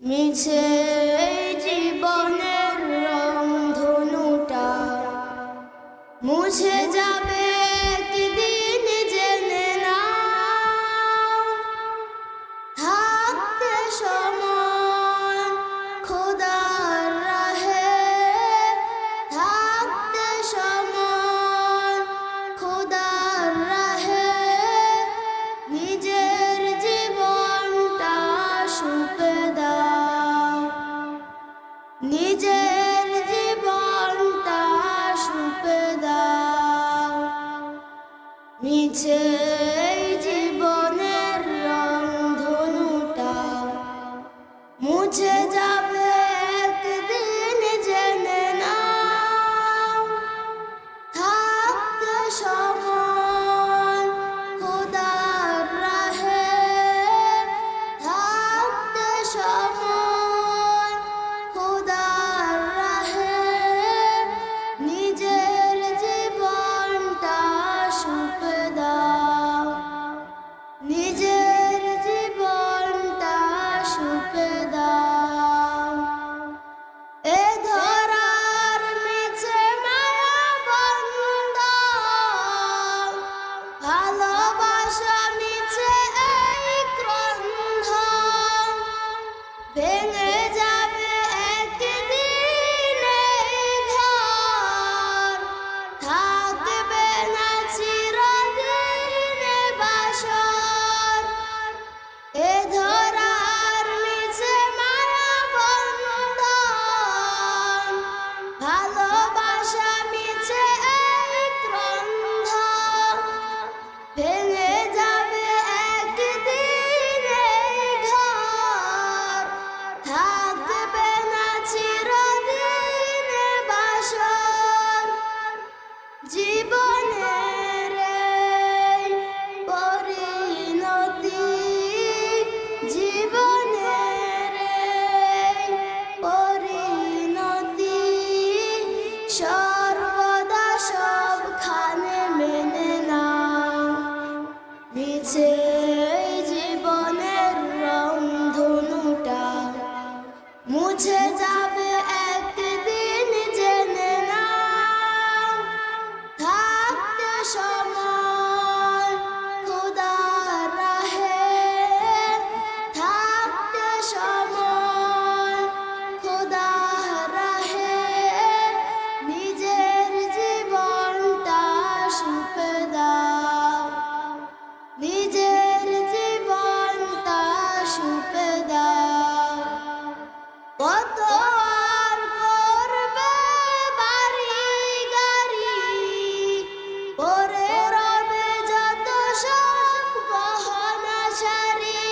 মিছে জীবনের রংধনুটা মুছে যাবে একদিন, জেনে নাও। থাকতে সময় খোদার রাহে, থাকতে সময় খোদার রাহে, নিজের জীবনটা সুপে দাও, নিজের জীবনটা সুপে দাও। মিছে জীবনের রংধনুটা মুছে যাবে একদিন, জেনে নাও। থাকতে সময় খোদার রাহে, থাকতে সময় খোদার রাহে, নিজের জীবনটা সুপে দাও, নিজের জীবনটা সুপে দাও। এ ধরার মিছে মায়া বন্ধ, ভালোবাসা মিছে এই ক্রন্ধ, ভেঙে যাবে একদিন এই ঘর, থাকবে না চিরদিন বাসর। এ ধরার মিছে মায়া বন্ধ, ভালোবাসা মিছে এই ক্রন্ধ, ভেঙে যাবে একদিন এই ঘর, থাকবে না চিরদিন বাসর। জীবনের এই পরিণতি, জীবনের এই পরিণতি, সর্বদা সবখানে মেনে নাও। মিছে জীবনের রংধনুটা মুছে যাবে একদিন, জেনে নাও। থাকতে সময় খোদার রাহে, থাকতে সময় খোদার রাহে, নিজের জীবনটা সুপে দাও, নিজের জীবনটা সুপে দাও। কত আর করবে বাড়ি গাড়ি, পরে রবে যত সব গহনা শাড়ি,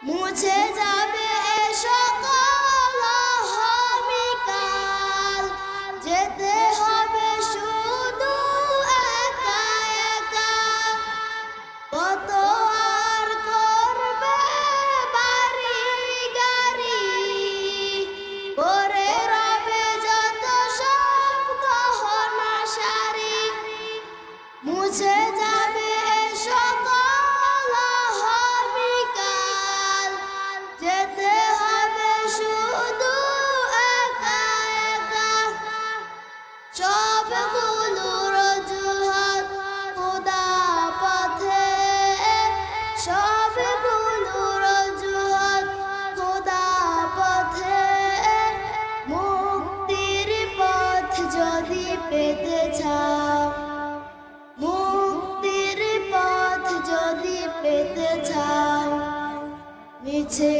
মুছে যাবে এ সকল অহমিকাল, যেতে হবে শুধু একা একা। কত আর করবে বাড়ি গাড়ি, পরে রবে যত সব গহনা শাড়ি, মুছে যাবে এ সকল অহমিকাল, যেতে হবে শুধু একা একা। সবগুলোর অজুহাত খোদা পথে, সবগুলোর অজুহাত খোদা পথে। মুক্তির পথ যদি পেতে চাও, মুক্তির পথ যদি পেতে চাও, মিছে